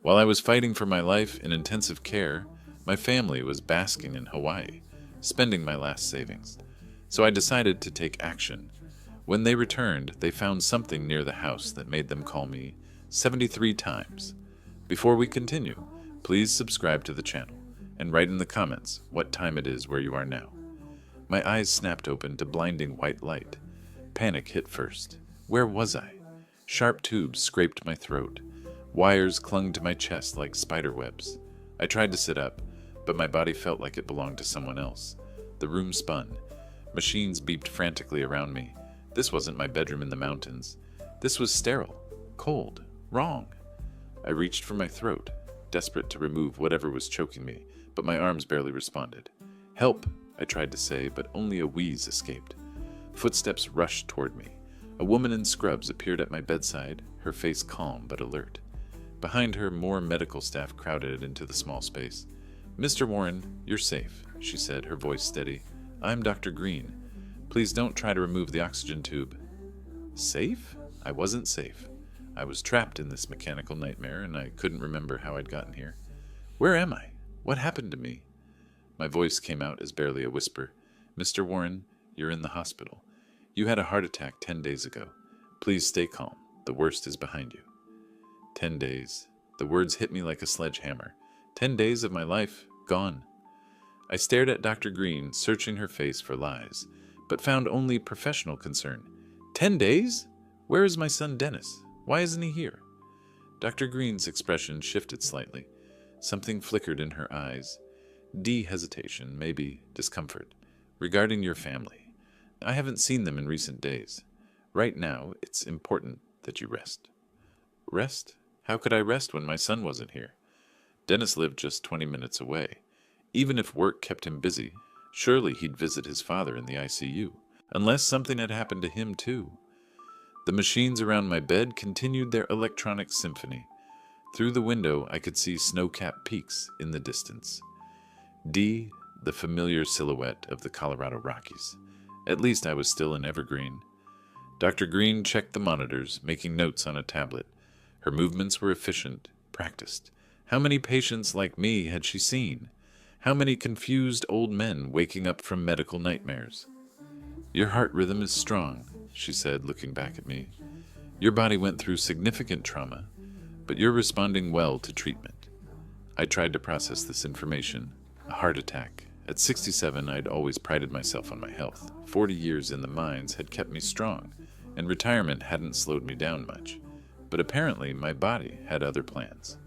While I was fighting for my life in intensive care, my family was basking in Hawaii, spending my last savings. So I decided to take action. When they returned, they found something near the house that made them call me 73 times. Before we continue, please subscribe to the channel and write in the comments what time it is where you are now. My eyes snapped open to blinding white light. Panic hit first. Where was I? Sharp tubes scraped my throat. Wires clung to my chest like spider webs. I tried to sit up, but my body felt like it belonged to someone else. The room spun. Machines beeped frantically around me. This wasn't my bedroom in the mountains. This was sterile, cold, wrong. I reached for my throat, desperate to remove whatever was choking me, but my arms barely responded. Help, I tried to say, but only a wheeze escaped. Footsteps rushed toward me. A woman in scrubs appeared at my bedside, her face calm but alert. Behind her, more medical staff crowded into the small space. "Mr. Warren, you're safe," she said, her voice steady. "I'm Dr. Green. Please don't try to remove the oxygen tube." Safe? I wasn't safe. I was trapped in this mechanical nightmare, and I couldn't remember how I'd gotten here. Where am I? What happened to me? My voice came out as barely a whisper. "Mr. Warren, you're in the hospital. You had a heart attack 10 days ago. Please stay calm. The worst is behind you." 10 days. The words hit me like a sledgehammer. 10 days of my life, gone. I stared at Dr. Green, searching her face for lies, but found only professional concern. 10 days? Where is my son Dennis? Why isn't he here? Dr. Green's expression shifted slightly. Something flickered in her eyes. Hesitation, maybe discomfort. "Regarding your family. I haven't seen them in recent days. Right now, it's important that you rest." Rest? How could I rest when my son wasn't here? Dennis lived just 20 minutes away. Even if work kept him busy, surely he'd visit his father in the ICU, unless something had happened to him too. The machines around my bed continued their electronic symphony. Through the window, I could see snow-capped peaks in the distance. The familiar silhouette of the Colorado Rockies. At least I was still in Evergreen. Dr. Green checked the monitors, making notes on a tablet. Her movements were efficient, practiced. How many patients like me had she seen? How many confused old men waking up from medical nightmares? "Your heart rhythm is strong," she said, looking back at me. "Your body went through significant trauma, but you're responding well to treatment." I tried to process this information. A heart attack. At 67, I'd always prided myself on my health. 40 years in the mines had kept me strong, and retirement hadn't slowed me down much. But apparently, my body had other plans.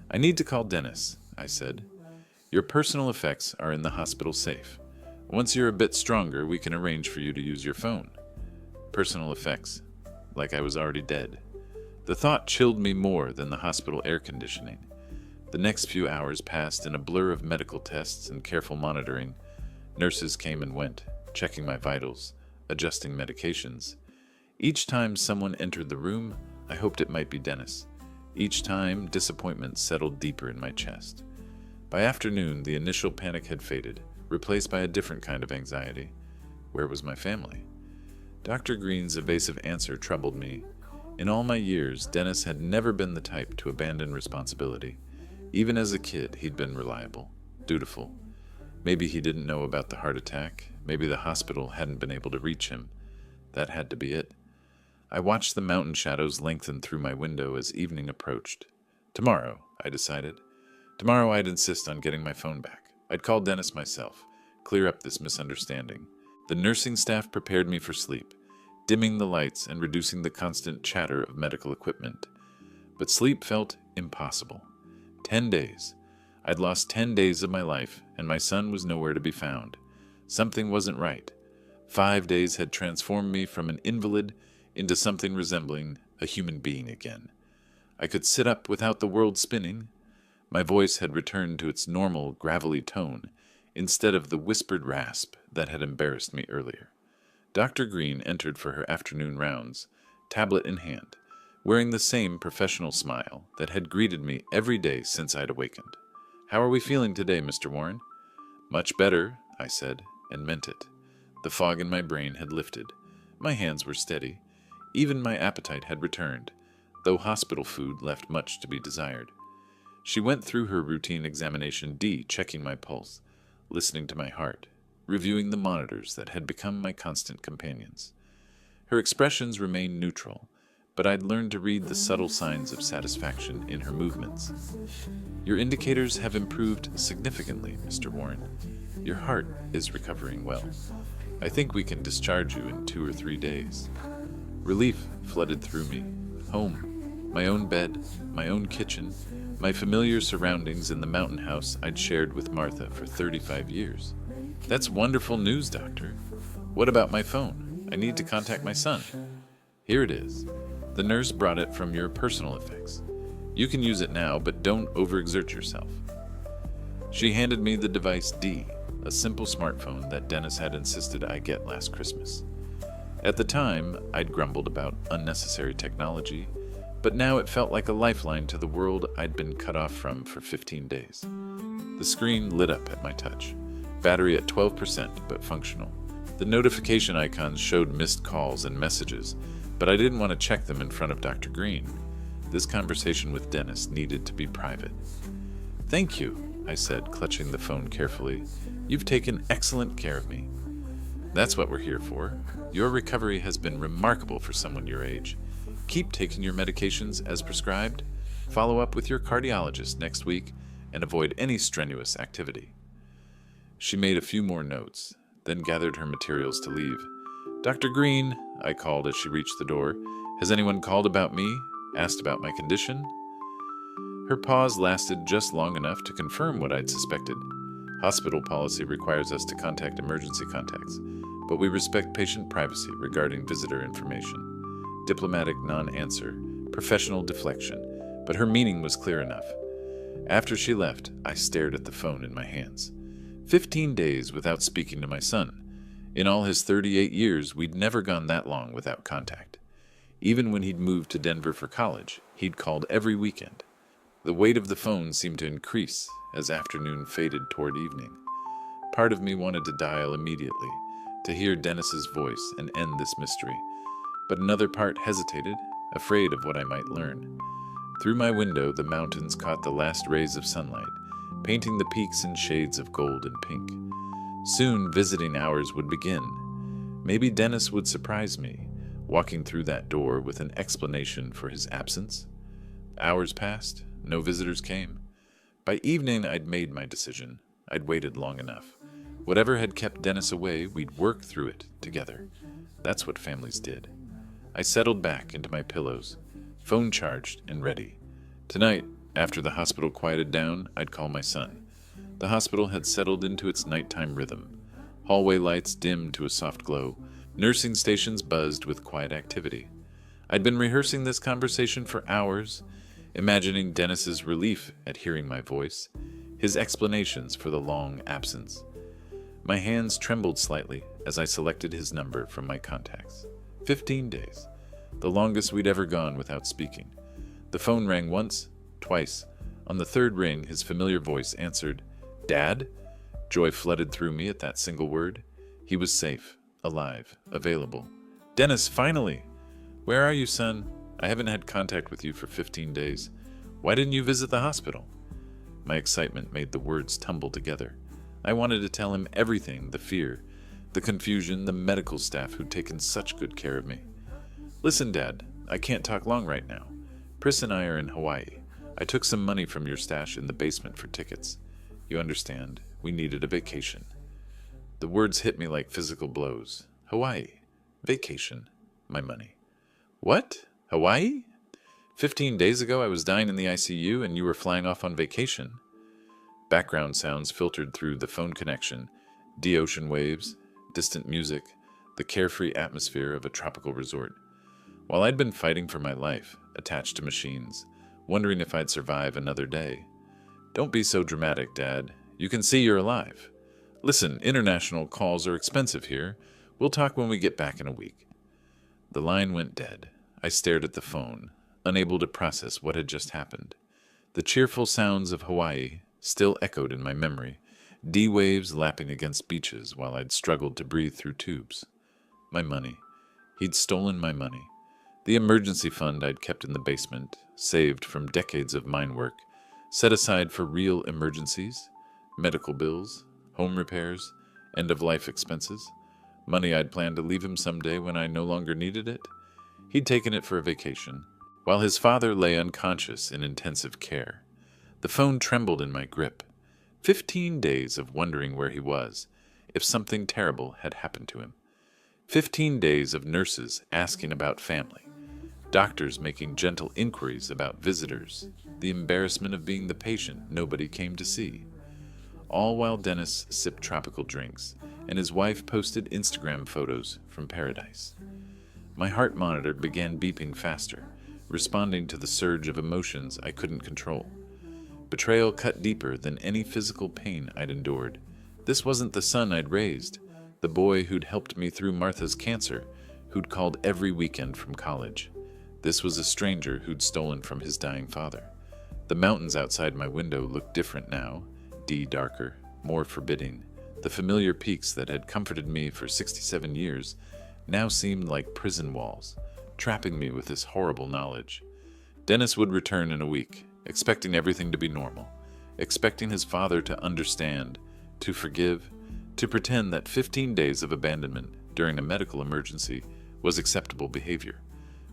"I need to call Dennis," I said. "Your personal effects are in the hospital safe. Once you're a bit stronger, we can arrange for you to use your phone." Personal effects. Like I was already dead. The thought chilled me more than the hospital air conditioning. The next few hours passed in a blur of medical tests and careful monitoring. Nurses came and went, checking my vitals, adjusting medications. Each time someone entered the room, I hoped it might be Dennis. Each time, disappointment settled deeper in my chest. By afternoon, the initial panic had faded, replaced by a different kind of anxiety. Where was my family? Dr. Green's evasive answer troubled me. In all my years, Dennis had never been the type to abandon responsibility. Even as a kid, he'd been reliable, dutiful. Maybe he didn't know about the heart attack. Maybe the hospital hadn't been able to reach him. That had to be it. I watched the mountain shadows lengthen through my window as evening approached. Tomorrow, I decided. Tomorrow I'd insist on getting my phone back. I'd call Dennis myself, clear up this misunderstanding. The nursing staff prepared me for sleep, dimming the lights and reducing the constant chatter of medical equipment. But sleep felt impossible. 10 days. I'd lost 10 days of my life, and my son was nowhere to be found. Something wasn't right. 5 days had transformed me from an invalid into something resembling a human being again. I could sit up without the world spinning. My voice had returned to its normal, gravelly tone, instead of the whispered rasp that had embarrassed me earlier. Dr. Green entered for her afternoon rounds, tablet in hand, wearing the same professional smile that had greeted me every day since I'd awakened. "How are we feeling today, Mr. Warren?" "Much better," I said, and meant it. The fog in my brain had lifted. My hands were steady. Even my appetite had returned, though hospital food left much to be desired. She went through her routine examination D, checking my pulse, listening to my heart, reviewing the monitors that had become my constant companions. Her expressions remained neutral, but I'd learned to read the subtle signs of satisfaction in her movements. Your indicators have improved significantly, Mr. Warren. Your heart is recovering well. I think we can discharge you in 2 or 3 days. Relief flooded through me. Home, my own bed, my own kitchen, my familiar surroundings in the mountain house I'd shared with Martha for 35 years. That's wonderful news, Doctor. What about my phone? I need to contact my son. Here it is. The nurse brought it from your personal effects. You can use it now, but don't overexert yourself. She handed me the device D, a simple smartphone that Dennis had insisted I get last Christmas. At the time, I'd grumbled about unnecessary technology, but now it felt like a lifeline to the world I'd been cut off from for 15 days. The screen lit up at my touch, battery at 12% but functional. The notification icons showed missed calls and messages, but I didn't want to check them in front of Dr. Green. This conversation with Dennis needed to be private. Thank you, I said, clutching the phone carefully. You've taken excellent care of me. That's what we're here for. Your recovery has been remarkable for someone your age. Keep taking your medications as prescribed. Follow up with your cardiologist next week and avoid any strenuous activity. She made a few more notes, then gathered her materials to leave. Dr. Green, I called as she reached the door. Has anyone called about me? Asked about my condition? Her pause lasted just long enough to confirm what I'd suspected. Hospital policy requires us to contact emergency contacts, but we respect patient privacy regarding visitor information. Diplomatic non-answer, professional deflection, but her meaning was clear enough. After she left, I stared at the phone in my hands. 15 days without speaking to my son. In all his 38 years, we'd never gone that long without contact. Even when he'd moved to Denver for college, he'd called every weekend. The weight of the phone seemed to increase as afternoon faded toward evening. Part of me wanted to dial immediately, to hear Dennis's voice and end this mystery, but another part hesitated, afraid of what I might learn. Through my window, the mountains caught the last rays of sunlight, painting the peaks in shades of gold and pink. Soon, visiting hours would begin. Maybe Dennis would surprise me, walking through that door with an explanation for his absence. Hours passed, no visitors came. By evening, I'd made my decision. I'd waited long enough. Whatever had kept Dennis away, we'd work through it together. That's what families did. I settled back into my pillows, phone charged and ready. Tonight, after the hospital quieted down, I'd call my son. The hospital had settled into its nighttime rhythm. Hallway lights dimmed to a soft glow. Nursing stations buzzed with quiet activity. I'd been rehearsing this conversation for hours, imagining Dennis's relief at hearing my voice, his explanations for the long absence. My hands trembled slightly as I selected his number from my contacts. 15 days, the longest we'd ever gone without speaking. The phone rang once, twice. On the third ring, his familiar voice answered, "Dad?" Joy flooded through me at that single word. He was safe, alive, available. "Dennis, finally! Where are you, son? I haven't had contact with you for 15 days. Why didn't you visit the hospital?" My excitement made the words tumble together. I wanted to tell him everything, the fear, the confusion, the medical staff who'd taken such good care of me. "Listen, Dad, I can't talk long right now. Pris and I are in Hawaii. I took some money from your stash in the basement for tickets. You understand, we needed a vacation." The words hit me like physical blows. Hawaii. Vacation. My money. What? Hawaii? 15 days ago I was dying in the ICU and you were flying off on vacation. Background sounds filtered through the phone connection. De-ocean waves, distant music, the carefree atmosphere of a tropical resort. While I'd been fighting for my life, attached to machines, wondering if I'd survive another day. "Don't be so dramatic, Dad. You can see you're alive. Listen, international calls are expensive here. We'll talk when we get back in a week." The line went dead. I stared at the phone, unable to process what had just happened. The cheerful sounds of Hawaii still echoed in my memory, D-waves lapping against beaches while I'd struggled to breathe through tubes. My money. He'd stolen my money. The emergency fund I'd kept in the basement, saved from decades of mine work, set aside for real emergencies, medical bills, home repairs, end-of-life expenses, money I'd planned to leave him someday when I no longer needed it. He'd taken it for a vacation, while his father lay unconscious in intensive care. The phone trembled in my grip. 15 days of wondering where he was, if something terrible had happened to him. 15 days of nurses asking about family, doctors making gentle inquiries about visitors, the embarrassment of being the patient nobody came to see. All while Dennis sipped tropical drinks, and his wife posted Instagram photos from paradise. My heart monitor began beeping faster, responding to the surge of emotions I couldn't control. Betrayal cut deeper than any physical pain I'd endured. This wasn't the son I'd raised, the boy who'd helped me through Martha's cancer, who'd called every weekend from college. This was a stranger who'd stolen from his dying father. The mountains outside my window looked different now, darker, more forbidding. The familiar peaks that had comforted me for 67 years now seemed like prison walls, trapping me with this horrible knowledge. Dennis would return in a week, expecting everything to be normal, expecting his father to understand, to forgive, to pretend that 15 days of abandonment during a medical emergency was acceptable behavior.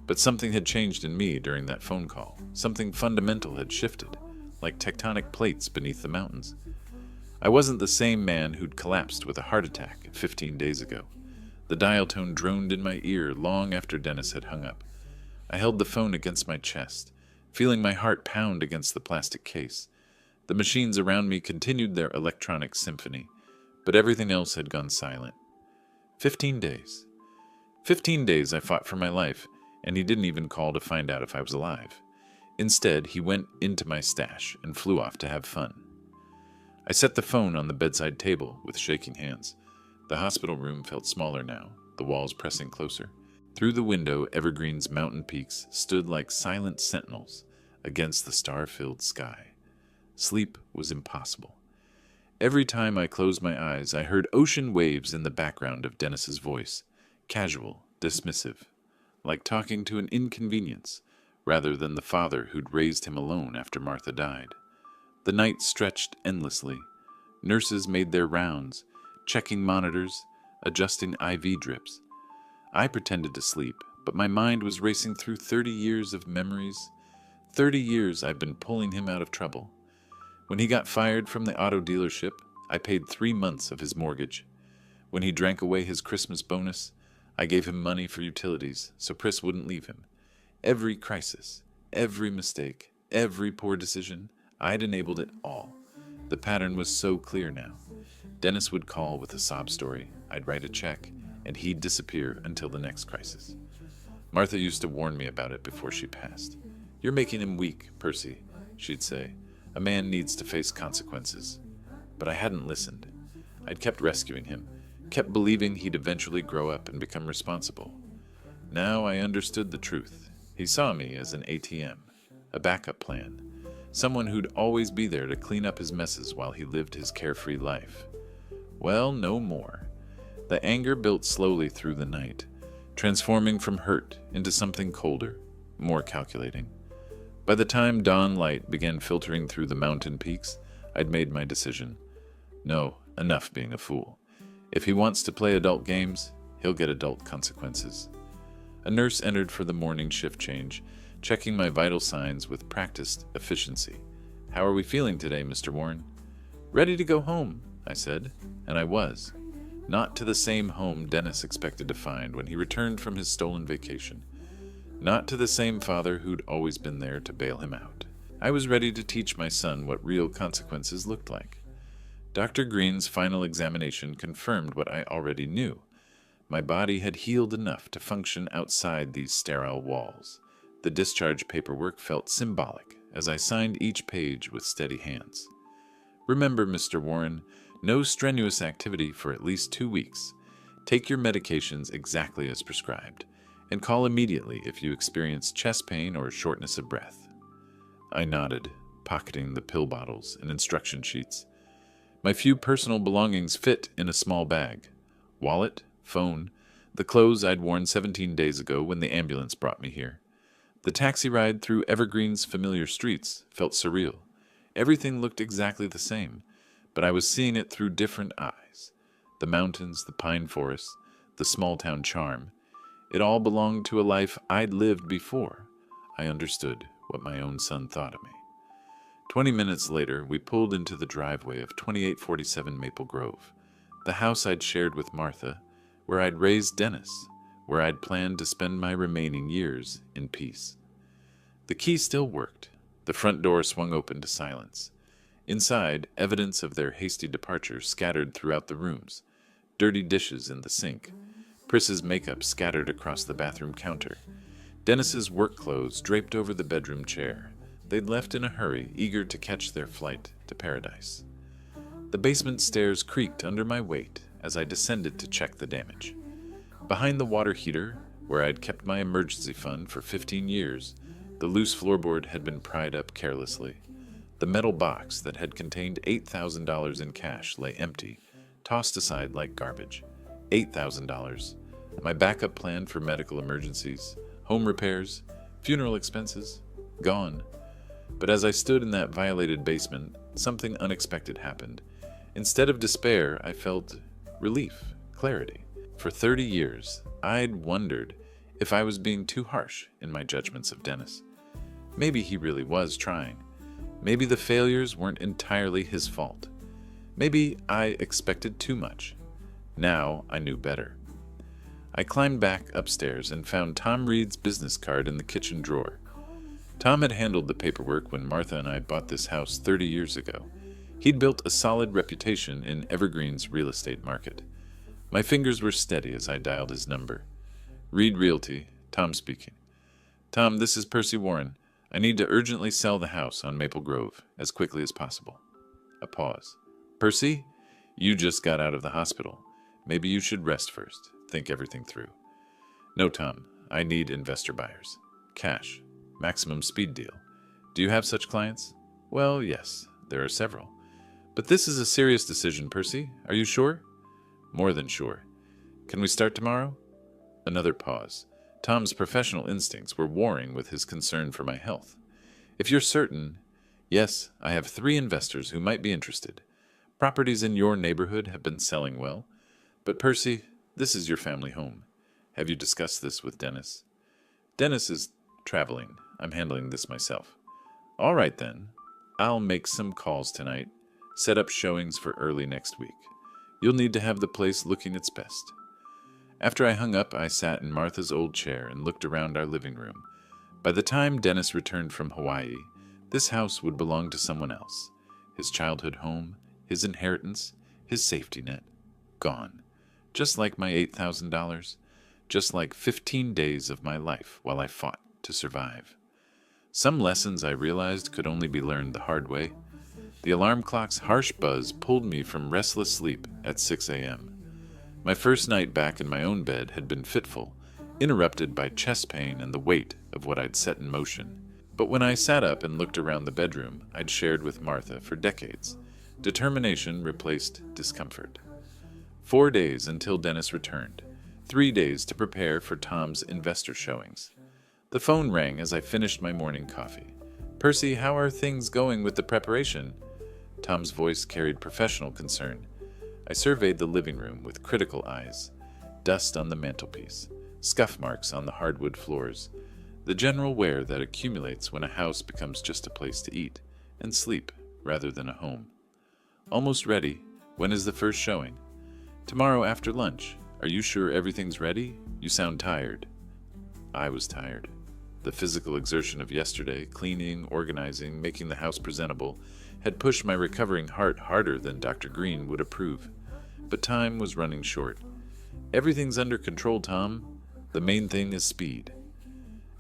But something had changed in me during that phone call. Something fundamental had shifted, like tectonic plates beneath the mountains. I wasn't the same man who'd collapsed with a heart attack 15 days ago. The dial tone droned in my ear long after Dennis had hung up. I held the phone against my chest, feeling my heart pound against the plastic case. The machines around me continued their electronic symphony, but everything else had gone silent. 15 days. 15 days I fought for my life, and he didn't even call to find out if I was alive. Instead, he went into my stash and flew off to have fun. I set the phone on the bedside table with shaking hands. The hospital room felt smaller now, the walls pressing closer. Through the window, Evergreen's mountain peaks stood like silent sentinels against the star-filled sky. Sleep was impossible. Every time I closed my eyes, I heard ocean waves in the background of Dennis's voice, casual, dismissive, like talking to an inconvenience, rather than the father who'd raised him alone after Martha died. The night stretched endlessly. Nurses made their rounds, checking monitors, adjusting IV drips. I pretended to sleep, but my mind was racing through 30 years of memories. 30 years I've been pulling him out of trouble. When he got fired from the auto dealership, I paid 3 months of his mortgage. When he drank away his Christmas bonus, I gave him money for utilities so Pris wouldn't leave him. Every crisis, every mistake, every poor decision, I'd enabled it all. The pattern was so clear now. Dennis would call with a sob story, I'd write a check, and he'd disappear until the next crisis. Martha used to warn me about it before she passed. "You're making him weak, Percy," she'd say. "A man needs to face consequences." But I hadn't listened. I'd kept rescuing him, kept believing he'd eventually grow up and become responsible. Now I understood the truth. He saw me as an ATM, a backup plan, someone who'd always be there to clean up his messes while he lived his carefree life. Well, no more. The anger built slowly through the night, transforming from hurt into something colder, more calculating. By the time dawn light began filtering through the mountain peaks, I'd made my decision. No, enough being a fool. If he wants to play adult games, he'll get adult consequences. A nurse entered for the morning shift change, checking my vital signs with practiced efficiency. "How are we feeling today, Mr. Warren?" "Ready to go home," I said, and I was. Not to the same home Dennis expected to find when he returned from his stolen vacation. Not to the same father who'd always been there to bail him out. I was ready to teach my son what real consequences looked like. Dr. Green's final examination confirmed what I already knew. My body had healed enough to function outside these sterile walls. The discharge paperwork felt symbolic as I signed each page with steady hands. "Remember, Mr. Warren, no strenuous activity for at least 2 weeks. Take your medications exactly as prescribed, and call immediately if you experience chest pain or shortness of breath." I nodded, pocketing the pill bottles and instruction sheets. My few personal belongings fit in a small bag. Wallet, phone, the clothes I'd worn 17 days ago when the ambulance brought me here. The taxi ride through Evergreen's familiar streets felt surreal. Everything looked exactly the same, but I was seeing it through different eyes. The mountains, the pine forests, the small-town charm. It all belonged to a life I'd lived before. I understood what my own son thought of me. 20 minutes later, we pulled into the driveway of 2847 Maple Grove, the house I'd shared with Martha, where I'd raised Dennis, where I'd planned to spend my remaining years in peace. The key still worked. The front door swung open to silence. Inside, evidence of their hasty departure scattered throughout the rooms. Dirty dishes in the sink. Pris's makeup scattered across the bathroom counter. Dennis's work clothes draped over the bedroom chair. They'd left in a hurry, eager to catch their flight to paradise. The basement stairs creaked under my weight as I descended to check the damage. Behind the water heater, where I'd kept my emergency fund for 15 years, the loose floorboard had been pried up carelessly. The metal box that had contained $8,000 in cash lay empty, tossed aside like garbage. $8,000. My backup plan for medical emergencies, home repairs, funeral expenses, gone. But as I stood in that violated basement, something unexpected happened. Instead of despair, I felt relief, clarity. For 30 years, I'd wondered if I was being too harsh in my judgments of Dennis. Maybe he really was trying. Maybe the failures weren't entirely his fault. Maybe I expected too much. Now I knew better. I climbed back upstairs and found Tom Reed's business card in the kitchen drawer. Tom had handled the paperwork when Martha and I bought this house 30 years ago. He'd built a solid reputation in Evergreen's real estate market. My fingers were steady as I dialed his number. Reed Realty, Tom speaking. Tom, this is Percy Warren. I need to urgently sell the house on Maple Grove as quickly as possible. A pause. Percy, you just got out of the hospital. Maybe you should rest first. Think everything through. No, Tom. I need investor buyers. Cash. Maximum speed deal. Do you have such clients? Well, yes. There are several. But this is a serious decision, Percy. Are you sure? More than sure. Can we start tomorrow? Another pause. Tom's professional instincts were warring with his concern for my health. If you're certain, yes, I have 3 investors who might be interested. Properties in your neighborhood have been selling well. But Percy, this is your family home. Have you discussed this with Dennis? Dennis is traveling. I'm handling this myself. All right then. I'll make some calls tonight. Set up showings for early next week. You'll need to have the place looking its best. After I hung up, I sat in Martha's old chair and looked around our living room. By the time Dennis returned from Hawaii, this house would belong to someone else. His childhood home, his inheritance, his safety net. Gone. Just like my $8,000. Just like 15 days of my life while I fought to survive. Some lessons I realized could only be learned the hard way. The alarm clock's harsh buzz pulled me from restless sleep at 6 a.m. My first night back in my own bed had been fitful, interrupted by chest pain and the weight of what I'd set in motion. But when I sat up and looked around the bedroom I'd shared with Martha for decades, determination replaced discomfort. 4 days until Dennis returned. 3 days to prepare for Tom's investor showings. The phone rang as I finished my morning coffee. Percy, how are things going with the preparation? Tom's voice carried professional concern. I surveyed the living room with critical eyes. Dust on the mantelpiece, scuff marks on the hardwood floors, the general wear that accumulates when a house becomes just a place to eat and sleep rather than a home. Almost ready. When is the first showing? Tomorrow after lunch. Are you sure everything's ready? You sound tired. I was tired. The physical exertion of yesterday, cleaning, organizing, making the house presentable, had pushed my recovering heart harder than Dr. Green would approve. But time was running short. Everything's under control, Tom. The main thing is speed.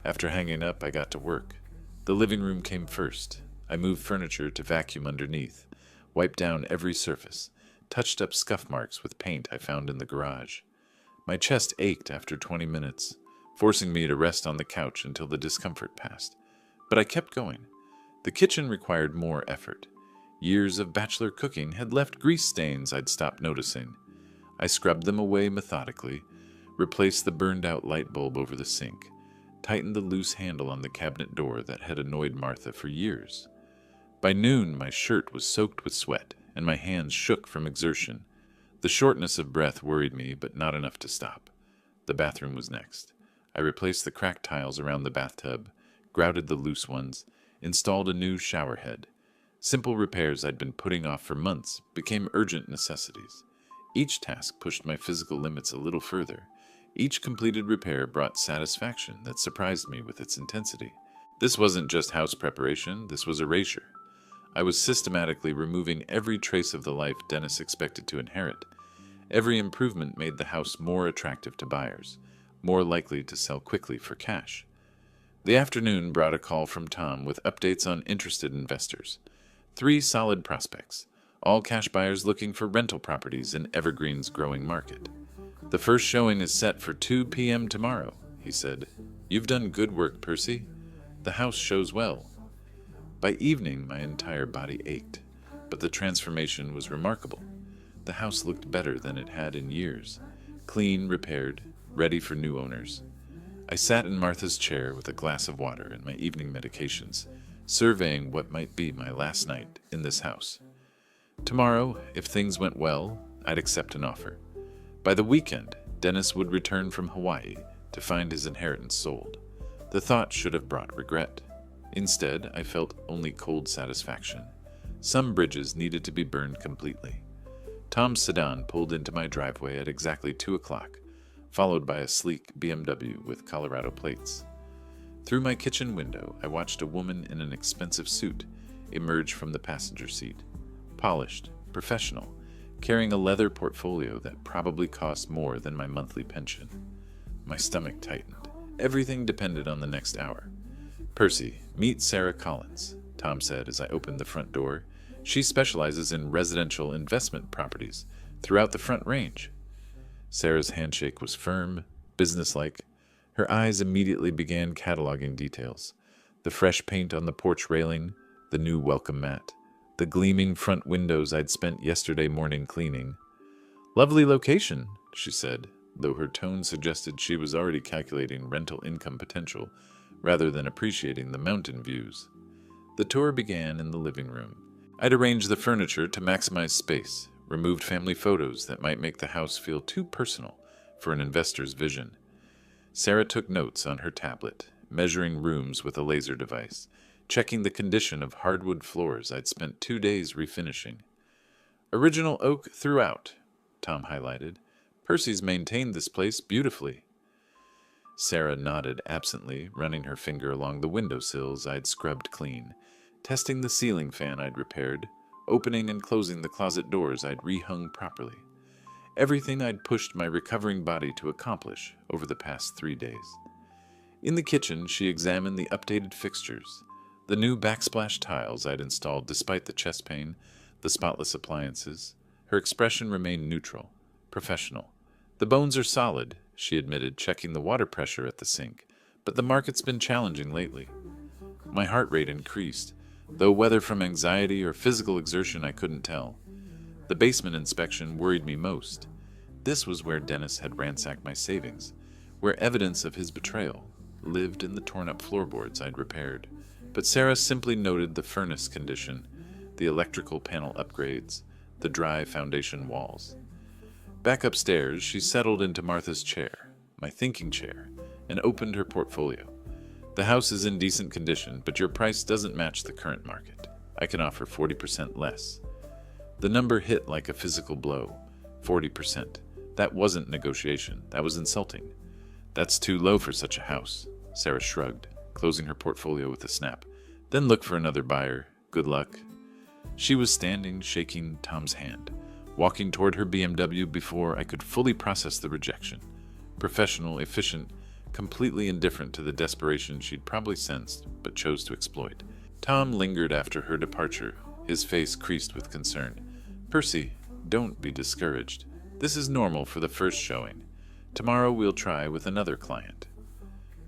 After hanging up, I got to work. The living room came first. I moved furniture to vacuum underneath, wiped down every surface, touched up scuff marks with paint I found in the garage. My chest ached after 20 minutes, forcing me to rest on the couch until the discomfort passed. But I kept going. The kitchen required more effort. Years of bachelor cooking had left grease stains I'd stopped noticing. I scrubbed them away methodically, replaced the burned-out light bulb over the sink, tightened the loose handle on the cabinet door that had annoyed Martha for years. By noon, my shirt was soaked with sweat, and my hands shook from exertion. The shortness of breath worried me, but not enough to stop. The bathroom was next. I replaced the cracked tiles around the bathtub, grouted the loose ones, installed a new shower head. Simple repairs I'd been putting off for months became urgent necessities. Each task pushed my physical limits a little further. Each completed repair brought satisfaction that surprised me with its intensity. This wasn't just house preparation, this was erasure. I was systematically removing every trace of the life Dennis expected to inherit. Every improvement made the house more attractive to buyers, more likely to sell quickly for cash. The afternoon brought a call from Tom with updates on interested investors. 3 solid prospects, all cash buyers looking for rental properties in Evergreen's growing market. "The first showing is set for 2 p.m. tomorrow," he said. "You've done good work, Percy. The house shows well." By evening, my entire body ached, but the transformation was remarkable. The house looked better than it had in years, clean, repaired, ready for new owners. I sat in Martha's chair with a glass of water and my evening medications, surveying what might be my last night in this house. Tomorrow, if things went well, I'd accept an offer. By the weekend, Dennis would return from Hawaii to find his inheritance sold. The thought should have brought regret. Instead, I felt only cold satisfaction. Some bridges needed to be burned completely. Tom's sedan pulled into my driveway at exactly 2 o'clock, followed by a sleek BMW with Colorado plates. Through my kitchen window, I watched a woman in an expensive suit emerge from the passenger seat. Polished, professional, carrying a leather portfolio that probably cost more than my monthly pension. My stomach tightened. Everything depended on the next hour. "Percy, meet Sarah Collins," Tom said as I opened the front door. "She specializes in residential investment properties throughout the Front Range." Sarah's handshake was firm, businesslike. Her eyes immediately began cataloging details. The fresh paint on the porch railing, the new welcome mat, the gleaming front windows I'd spent yesterday morning cleaning. "Lovely location," she said, though her tone suggested she was already calculating rental income potential rather than appreciating the mountain views. The tour began in the living room. I'd arranged the furniture to maximize space, removed family photos that might make the house feel too personal for an investor's vision. Sarah took notes on her tablet, measuring rooms with a laser device, checking the condition of hardwood floors I'd spent 2 days refinishing. "Original oak throughout," Tom highlighted. "Percy's maintained this place beautifully." Sarah nodded absently, running her finger along the windowsills I'd scrubbed clean, testing the ceiling fan I'd repaired, opening and closing the closet doors I'd rehung properly. Everything I'd pushed my recovering body to accomplish over the past 3 days. In the kitchen, she examined the updated fixtures, the new backsplash tiles I'd installed despite the chest pain, the spotless appliances. Her expression remained neutral, professional. "The bones are solid," she admitted, checking the water pressure at the sink, "but the market's been challenging lately." My heart rate increased, though whether from anxiety or physical exertion I couldn't tell. The basement inspection worried me most. This was where Dennis had ransacked my savings, where evidence of his betrayal lived in the torn-up floorboards I'd repaired. But Sarah simply noted the furnace condition, the electrical panel upgrades, the dry foundation walls. Back upstairs, she settled into Martha's chair, my thinking chair, and opened her portfolio. "The house is in decent condition, but your price doesn't match the current market. I can offer 40% less." The number hit like a physical blow. 40%. That wasn't negotiation. That was insulting. "That's too low for such a house," Sarah shrugged, closing her portfolio with a snap. "Then look for another buyer. Good luck." She was standing, shaking Tom's hand, walking toward her BMW before I could fully process the rejection. Professional, efficient, completely indifferent to the desperation she'd probably sensed but chose to exploit. Tom lingered after her departure, his face creased with concern. "Percy, don't be discouraged. This is normal for the first showing. Tomorrow we'll try with another client."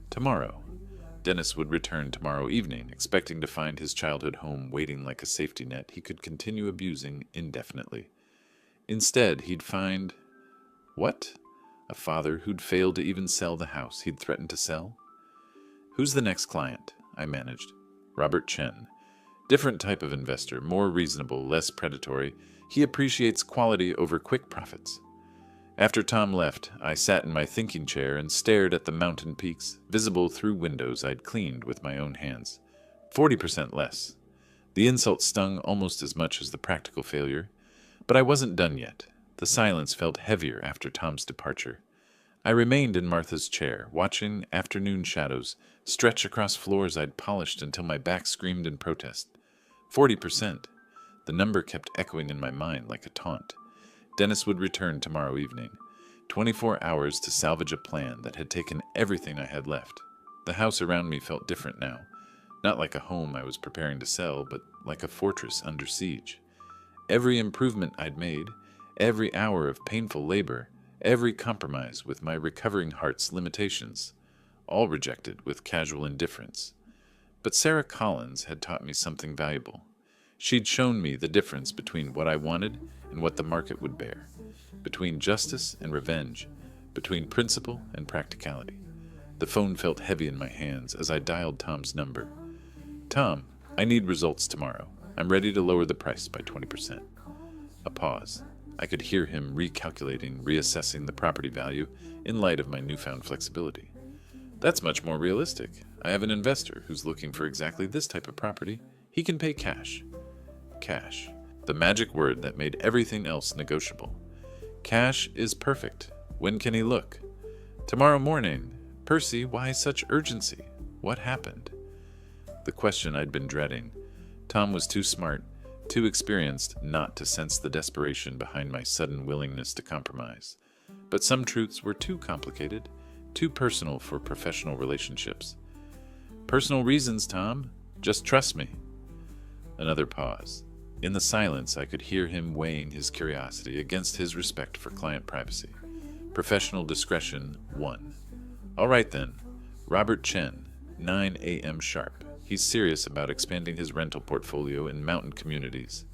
Tomorrow. Dennis would return tomorrow evening, expecting to find his childhood home waiting like a safety net he could continue abusing indefinitely. Instead, he'd find... What? A father who'd failed to even sell the house he'd threatened to sell? "Who's the next client?" I managed. "Robert Chen. Different type of investor, more reasonable, less predatory. He appreciates quality over quick profits. After Tom left, I sat in my thinking chair and stared at the mountain peaks, visible through windows I'd cleaned with my own hands. 40% less. The insult stung almost as much as the practical failure. But I wasn't done yet. The silence felt heavier after Tom's departure. I remained in Martha's chair, watching afternoon shadows stretch across floors I'd polished until my back screamed in protest. 40%. The number kept echoing in my mind like a taunt. Dennis would return tomorrow evening. 24 hours to salvage a plan that had taken everything I had left. The house around me felt different now. Not like a home I was preparing to sell, but like a fortress under siege. Every improvement I'd made, every hour of painful labor, every compromise with my recovering heart's limitations, all rejected with casual indifference. But Sarah Collins had taught me something valuable. She'd shown me the difference between what I wanted and what the market would bear, between justice and revenge, between principle and practicality. The phone felt heavy in my hands as I dialed Tom's number. "Tom, I need results tomorrow. I'm ready to lower the price by 20%. A pause. I could hear him recalculating, reassessing the property value in light of my newfound flexibility. "That's much more realistic. I have an investor who's looking for exactly this type of property. He can pay cash." Cash. The magic word that made everything else negotiable. "Cash is perfect. When can he look?" "Tomorrow morning." "Percy, why such urgency? What happened?" The question I'd been dreading. Tom was too smart, too experienced not to sense the desperation behind my sudden willingness to compromise. But some truths were too complicated, too personal for professional relationships. "Personal reasons, Tom. Just trust me." Another pause. In the silence, I could hear him weighing his curiosity against his respect for client privacy. Professional discretion, 1. "All right then. Robert Chen, 9 a.m. sharp. He's serious about expanding his rental portfolio in mountain communities."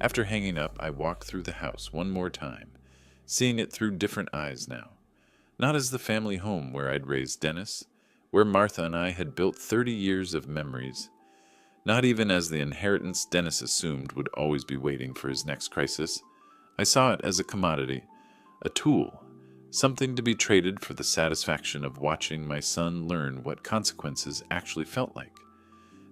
After hanging up, I walked through the house one more time, seeing it through different eyes now. Not as the family home where I'd raised Dennis, where Martha and I had built 30 years of memories. Not even as the inheritance Dennis assumed would always be waiting for his next crisis. I saw it as a commodity, a tool, something to be traded for the satisfaction of watching my son learn what consequences actually felt like.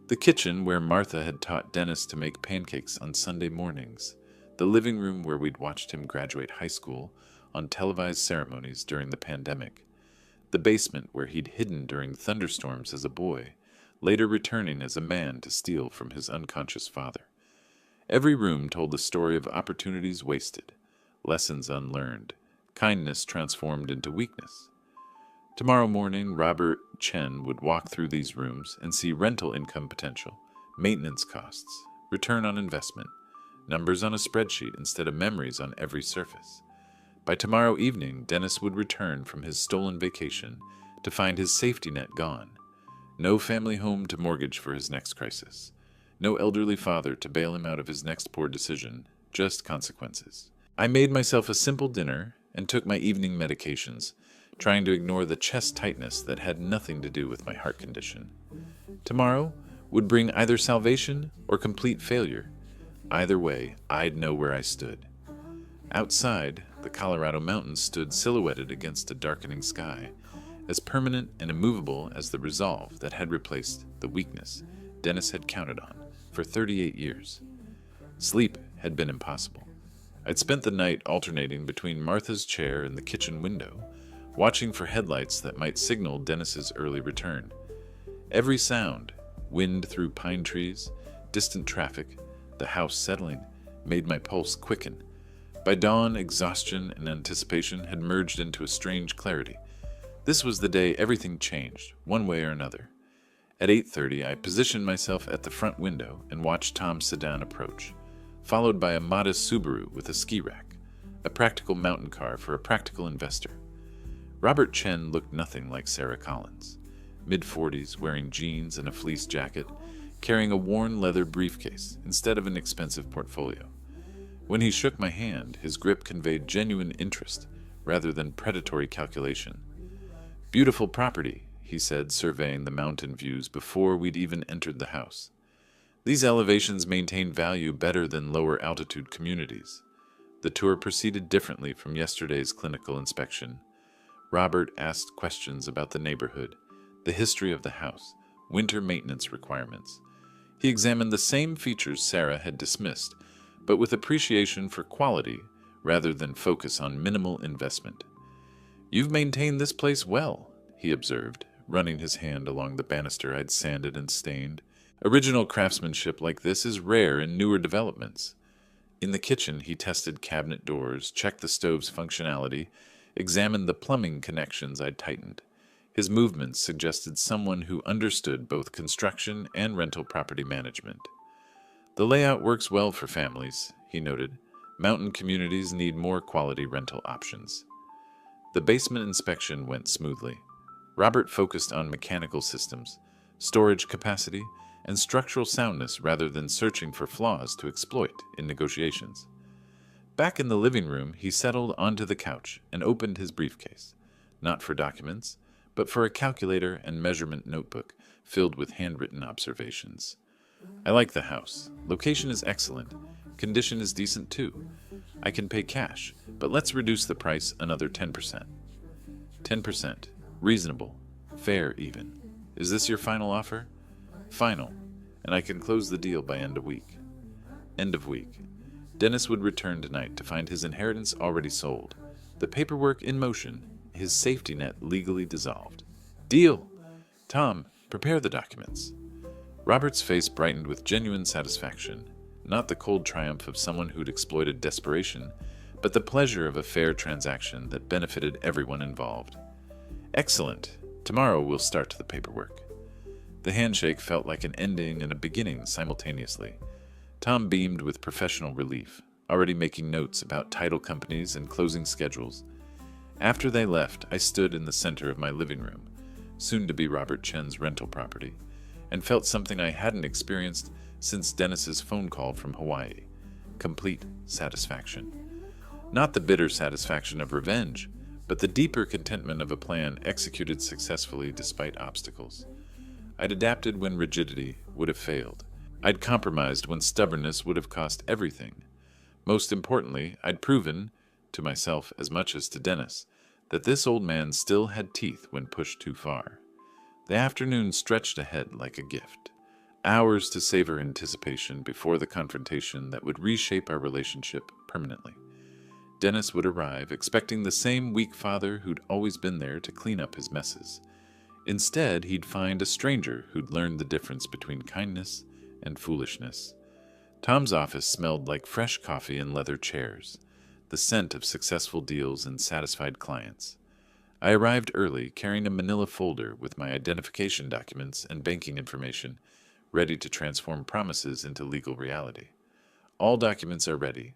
The kitchen where Martha had taught Dennis to make pancakes on Sunday mornings. The living room where we'd watched him graduate high school on televised ceremonies during the pandemic. The basement where he'd hidden during thunderstorms as a boy, later returning as a man to steal from his unconscious father. Every room told the story of opportunities wasted, lessons unlearned, kindness transformed into weakness. Tomorrow morning, Robert Chen would walk through these rooms and see rental income potential, maintenance costs, return on investment, numbers on a spreadsheet instead of memories on every surface. By tomorrow evening, Dennis would return from his stolen vacation to find his safety net gone. No family home to mortgage for his next crisis. No elderly father to bail him out of his next poor decision, just consequences. I made myself a simple dinner and took my evening medications, trying to ignore the chest tightness that had nothing to do with my heart condition. Tomorrow would bring either salvation or complete failure. Either way, I'd know where I stood. Outside, the Colorado mountains stood silhouetted against a darkening sky, as permanent and immovable as the resolve that had replaced the weakness Dennis had counted on for 38 years. Sleep had been impossible. I'd spent the night alternating between Martha's chair and the kitchen window, watching for headlights that might signal Dennis's early return. Every sound, wind through pine trees, distant traffic, the house settling, made my pulse quicken. By dawn, exhaustion and anticipation had merged into a strange clarity. This was the day everything changed, one way or another. At 8:30, I positioned myself at the front window and watched Tom's sedan approach, followed by a modest Subaru with a ski rack, a practical mountain car for a practical investor. Robert Chen looked nothing like Sarah Collins, mid-40s, wearing jeans and a fleece jacket, carrying a worn leather briefcase instead of an expensive portfolio. When he shook my hand, his grip conveyed genuine interest rather than predatory calculation. "Beautiful property," he said, surveying the mountain views before we'd even entered the house. These elevations maintain value better than lower altitude communities. The tour proceeded differently from yesterday's clinical inspection. Robert asked questions about the neighborhood, the history of the house, winter maintenance requirements. He examined the same features Sarah had dismissed, but with appreciation for quality rather than focus on minimal investment. "You've maintained this place well," he observed, running his hand along the banister I'd sanded and stained. "Original craftsmanship like this is rare in newer developments." In the kitchen, he tested cabinet doors, checked the stove's functionality, examined the plumbing connections I'd tightened. His movements suggested someone who understood both construction and rental property management. "The layout works well for families," he noted. "Mountain communities need more quality rental options." The basement inspection went smoothly. Robert focused on mechanical systems, storage capacity, and structural soundness rather than searching for flaws to exploit in negotiations. Back in the living room, he settled onto the couch and opened his briefcase, not for documents, but for a calculator and measurement notebook filled with handwritten observations. "I like the house. Location is excellent. Condition is decent too. I can pay cash, but let's reduce the price another 10%. 10%. Reasonable. Fair even. Is this your final offer?" "Final. And I can close the deal by end of week." End of week. Dennis would return tonight to find his inheritance already sold, the paperwork in motion, his safety net legally dissolved. "Deal! Tom, prepare the documents." Robert's face brightened with genuine satisfaction, not the cold triumph of someone who'd exploited desperation, but the pleasure of a fair transaction that benefited everyone involved. "Excellent. Tomorrow we'll start the paperwork." The handshake felt like an ending and a beginning simultaneously. Tom beamed with professional relief, already making notes about title companies and closing schedules. After they left, I stood in the center of my living room, soon to be Robert Chen's rental property, and felt something I hadn't experienced since Dennis's phone call from Hawaii: complete satisfaction. Not the bitter satisfaction of revenge, but the deeper contentment of a plan executed successfully despite obstacles. I'd adapted when rigidity would have failed. I'd compromised when stubbornness would have cost everything. Most importantly, I'd proven, to myself as much as to Dennis, that this old man still had teeth when pushed too far. The afternoon stretched ahead like a gift. Hours to savor anticipation before the confrontation that would reshape our relationship permanently. Dennis would arrive, expecting the same weak father who'd always been there to clean up his messes. Instead, he'd find a stranger who'd learned the difference between kindness and foolishness. Tom's office smelled like fresh coffee and leather chairs, the scent of successful deals and satisfied clients. I arrived early, carrying a manila folder with my identification documents and banking information, ready to transform promises into legal reality. "All documents are ready.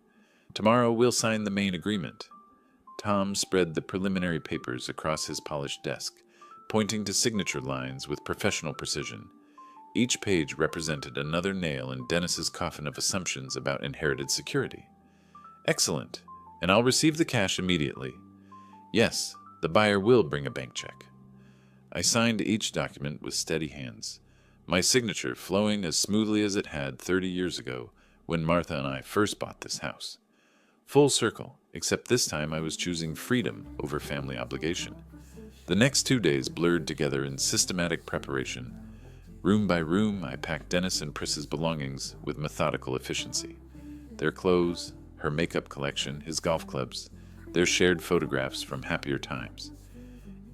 Tomorrow we'll sign the main agreement." Tom spread the preliminary papers across his polished desk, pointing to signature lines with professional precision. Each page represented another nail in Dennis's coffin of assumptions about inherited security. "Excellent. And I'll receive the cash immediately." "Yes, the buyer will bring a bank check." I signed each document with steady hands, my signature flowing as smoothly as it had 30 years ago when Martha and I first bought this house. Full circle, except this time I was choosing freedom over family obligation. The next 2 days blurred together in systematic preparation. Room by room, I packed Dennis and Pris's belongings with methodical efficiency. Their clothes, her makeup collection, his golf clubs, their shared photographs from happier times.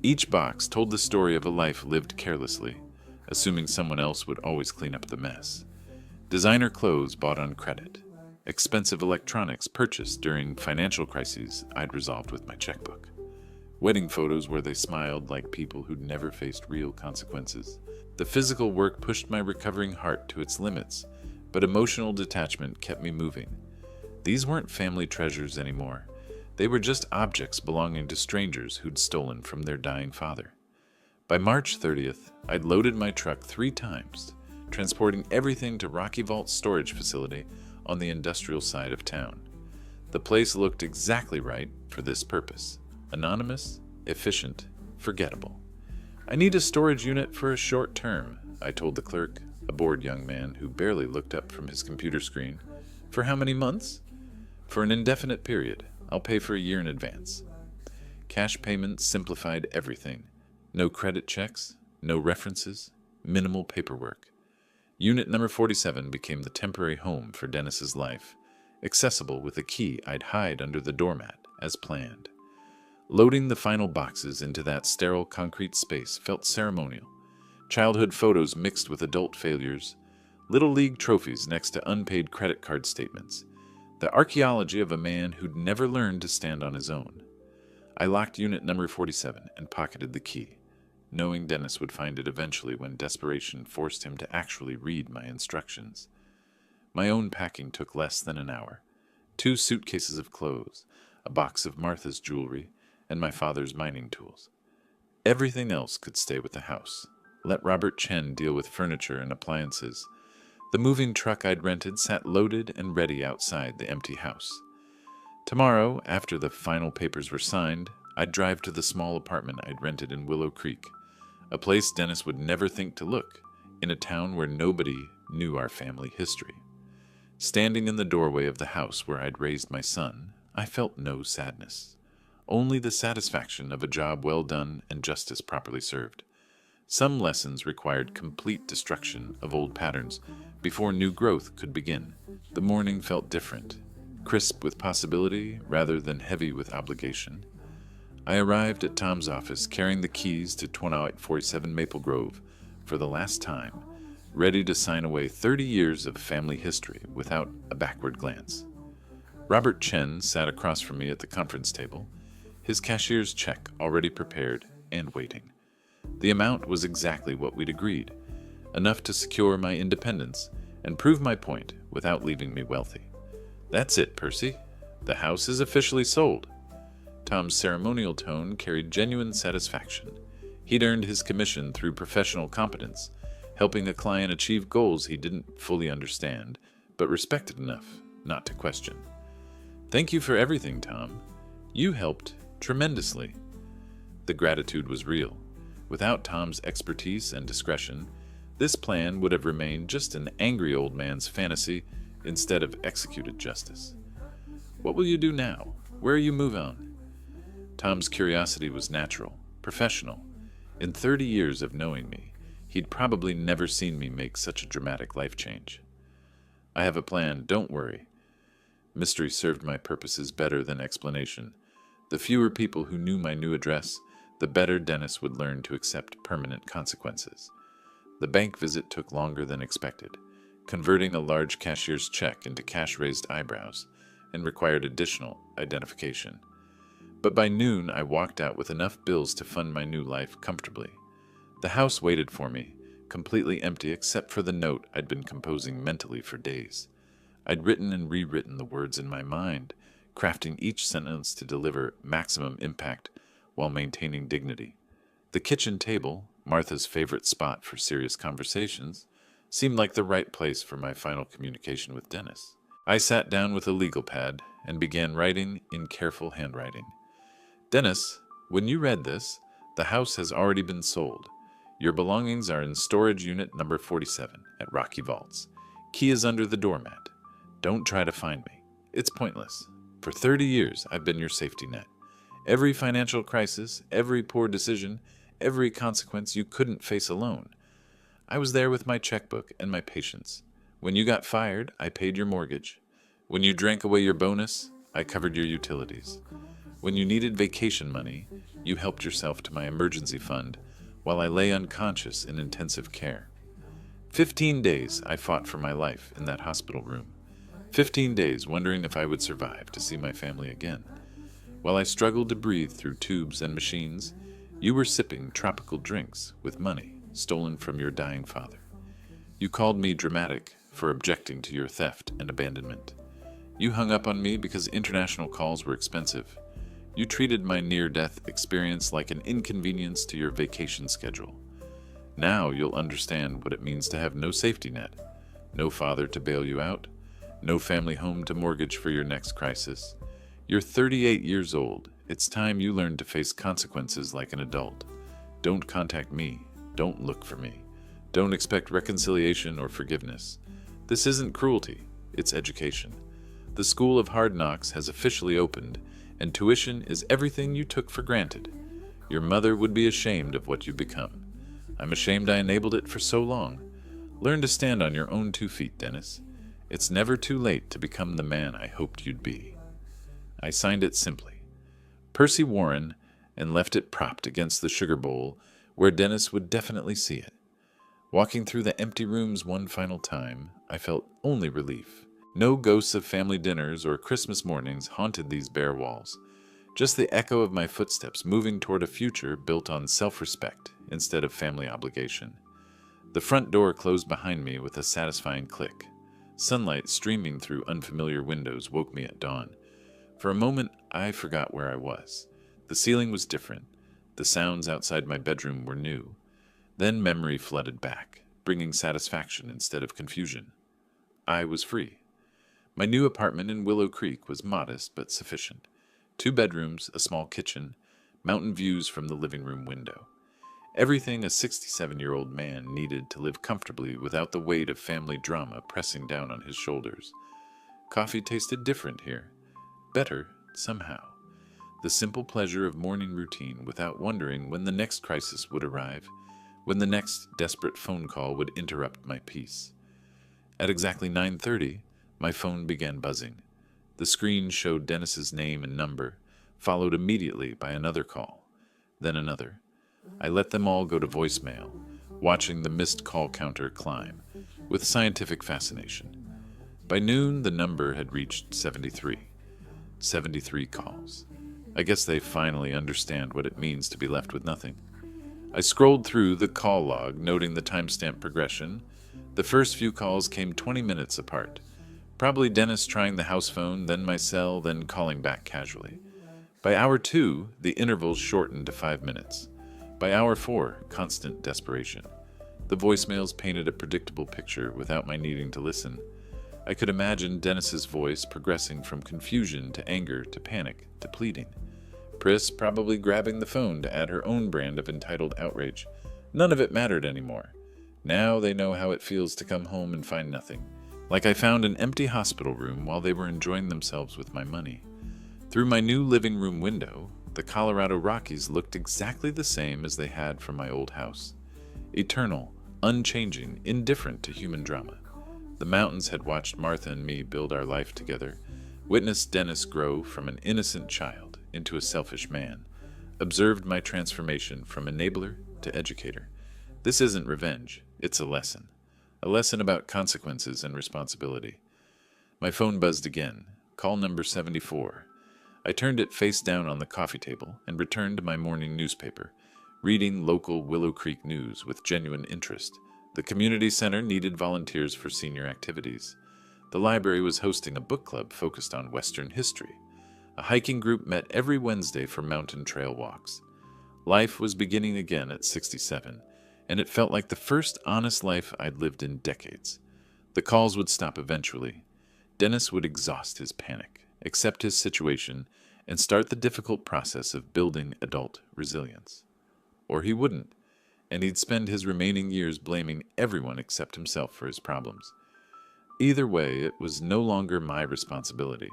Each box told the story of a life lived carelessly, assuming someone else would always clean up the mess. Designer clothes bought on credit. Expensive electronics purchased during financial crises I'd resolved with my checkbook. Wedding photos where they smiled like people who'd never faced real consequences. The physical work pushed my recovering heart to its limits, but emotional detachment kept me moving. These weren't family treasures anymore. They were just objects belonging to strangers who'd stolen from their dying father. By March 30th, I'd loaded my truck 3 times, transporting everything to Rocky Vault's storage facility on the industrial side of town. The place looked exactly right for this purpose. Anonymous, efficient, forgettable. "I need a storage unit for a short term," I told the clerk. a bored young man who barely looked up from his computer screen. For how many months? For an indefinite period. I'll pay for a year in advance. Cash payments simplified everything. No credit checks, no references, minimal paperwork. Unit number 47 became the temporary home for Dennis's life, accessible with a key I'd hide under the doormat, as planned. Loading the final boxes into that sterile concrete space felt ceremonial. Childhood photos mixed with adult failures, little league trophies next to unpaid credit card statements. The archaeology of a man who'd never learned to stand on his own. I locked unit number 47 and pocketed the key, knowing Dennis would find it eventually when desperation forced him to actually read my instructions. My own packing took less than an hour. 2 suitcases of clothes, a box of Martha's jewelry, and my father's mining tools. Everything else could stay with the house. Let Robert Chen deal with furniture and appliances. The moving truck I'd rented sat loaded and ready outside the empty house. Tomorrow, after the final papers were signed, I'd drive to the small apartment I'd rented in Willow Creek, a place Dennis would never think to look, in a town where nobody knew our family history. Standing in the doorway of the house where I'd raised my son, I felt no sadness, only the satisfaction of a job well done and justice properly served. Some lessons required complete destruction of old patterns before new growth could begin. The morning felt different, crisp with possibility rather than heavy with obligation. I arrived at Tom's office carrying the keys to 2847 Maple Grove for the last time, ready to sign away 30 years of family history without a backward glance. Robert Chen sat across from me at the conference table, his cashier's check already prepared and waiting. The amount was exactly what we'd agreed, enough to secure my independence and prove my point without leaving me wealthy. That's it, Percy. The house is officially sold. Tom's ceremonial tone carried genuine satisfaction. He'd earned his commission through professional competence, helping a client achieve goals he didn't fully understand, but respected enough not to question. Thank you for everything, Tom. You helped tremendously. The gratitude was real. Without Tom's expertise and discretion, this plan would have remained just an angry old man's fantasy instead of executed justice. What will you do now? Where are you move on? Tom's curiosity was natural, professional. In 30 years of knowing me, he'd probably never seen me make such a dramatic life change. I have a plan, don't worry. Mystery served my purposes better than explanation. The fewer people who knew my new address, the better Dennis would learn to accept permanent consequences. The bank visit took longer than expected, converting a large cashier's check into cash-raised eyebrows, and required additional identification. But by noon, I walked out with enough bills to fund my new life comfortably. The house waited for me, completely empty except for the note I'd been composing mentally for days. I'd written and rewritten the words in my mind, crafting each sentence to deliver maximum impact while maintaining dignity. The kitchen table, Martha's favorite spot for serious conversations, seemed like the right place for my final communication with Dennis. I sat down with a legal pad and began writing in careful handwriting. Dennis, when you read this, the house has already been sold. Your belongings are in storage unit number 47 at Rocky Vaults. Key is under the doormat. Don't try to find me. It's pointless. For 30 years, I've been your safety net. Every financial crisis, every poor decision, every consequence you couldn't face alone. I was there with my checkbook and my patience. When you got fired, I paid your mortgage. When you drank away your bonus, I covered your utilities. When you needed vacation money, you helped yourself to my emergency fund while I lay unconscious in intensive care. 15 days I fought for my life in that hospital room. 15 days wondering if I would survive to see my family again. While I struggled to breathe through tubes and machines, you were sipping tropical drinks with money stolen from your dying father. You called me dramatic for objecting to your theft and abandonment. You hung up on me because international calls were expensive. You treated my near-death experience like an inconvenience to your vacation schedule. Now you'll understand what it means to have no safety net, no father to bail you out, no family home to mortgage for your next crisis. You're 38 years old. It's time you learned to face consequences like an adult. Don't contact me. Don't look for me. Don't expect reconciliation or forgiveness. This isn't cruelty, it's education. The School of Hard Knocks has officially opened, and tuition is everything you took for granted. Your mother would be ashamed of what you've become. I'm ashamed I enabled it for so long. Learn to stand on your own 2 feet, Dennis. It's never too late to become the man I hoped you'd be. I signed it simply, Percy Warren, and left it propped against the sugar bowl where Dennis would definitely see it. Walking through the empty rooms one final time, I felt only relief. No ghosts of family dinners or Christmas mornings haunted these bare walls. Just the echo of my footsteps moving toward a future built on self-respect instead of family obligation. The front door closed behind me with a satisfying click. Sunlight streaming through unfamiliar windows woke me at dawn. For a moment, I forgot where I was. The ceiling was different. The sounds outside my bedroom were new. Then memory flooded back, bringing satisfaction instead of confusion. I was free. My new apartment in Willow Creek was modest but sufficient. 2 bedrooms, a small kitchen, mountain views from the living room window. Everything a 67-year-old man needed to live comfortably without the weight of family drama pressing down on his shoulders. Coffee tasted different here. Better, somehow. The simple pleasure of morning routine without wondering when the next crisis would arrive, when the next desperate phone call would interrupt my peace. At exactly 9:30, my phone began buzzing. The screen showed Dennis's name and number, followed immediately by another call, then another. I let them all go to voicemail, watching the missed call counter climb, with scientific fascination. By noon, the number had reached 73. 73 calls. I guess they finally understand what it means to be left with nothing. I scrolled through the call log, noting the timestamp progression. The first few calls came 20 minutes apart. Probably Dennis trying the house phone, then my cell, then calling back casually. By hour 2, the intervals shortened to 5 minutes. By hour 4, constant desperation. The voicemails painted a predictable picture without my needing to listen. I could imagine Dennis's voice progressing from confusion to anger to panic to pleading. Pris probably grabbing the phone to add her own brand of entitled outrage. None of it mattered anymore. Now they know how it feels to come home and find nothing. Like I found an empty hospital room while they were enjoying themselves with my money. Through my new living room window, the Colorado Rockies looked exactly the same as they had from my old house. Eternal, unchanging, indifferent to human drama. The mountains had watched Martha and me build our life together, witnessed Dennis grow from an innocent child into a selfish man, observed my transformation from enabler to educator. This isn't revenge, it's a lesson about consequences and responsibility. My phone buzzed again, call number 74. I turned it face down on the coffee table and returned to my morning newspaper, reading local Willow Creek news with genuine interest. The community center needed volunteers for senior activities. The library was hosting a book club focused on Western history. A hiking group met every Wednesday for mountain trail walks. Life was beginning again at 67, and it felt like the first honest life I'd lived in decades. The calls would stop eventually. Dennis would exhaust his panic, accept his situation, and start the difficult process of building adult resilience. Or he wouldn't, and he'd spend his remaining years blaming everyone except himself for his problems. Either way, it was no longer my responsibility.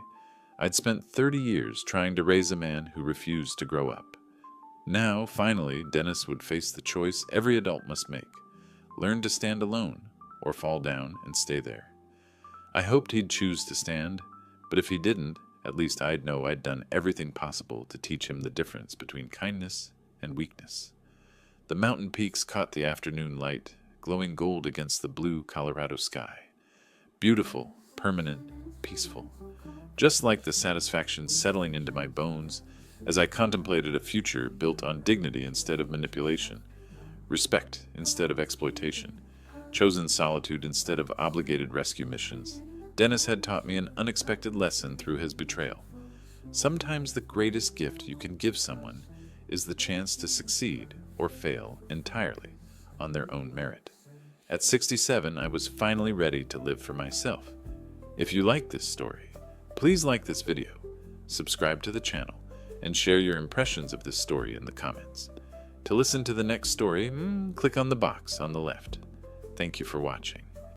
I'd spent 30 years trying to raise a man who refused to grow up. Now, finally, Dennis would face the choice every adult must make: learn to stand alone, or fall down and stay there. I hoped he'd choose to stand, but if he didn't, at least I'd know I'd done everything possible to teach him the difference between kindness and weakness. The mountain peaks caught the afternoon light, glowing gold against the blue Colorado sky. Beautiful, permanent, peaceful. Just like the satisfaction settling into my bones as I contemplated a future built on dignity instead of manipulation, respect instead of exploitation, chosen solitude instead of obligated rescue missions. Dennis had taught me an unexpected lesson through his betrayal. Sometimes the greatest gift you can give someone is the chance to succeed or fail entirely on their own merit. At 67, I was finally ready to live for myself. If you like this story, please like this video, subscribe to the channel, and share your impressions of this story in the comments. To listen to the next story, click on the box on the left. Thank you for watching.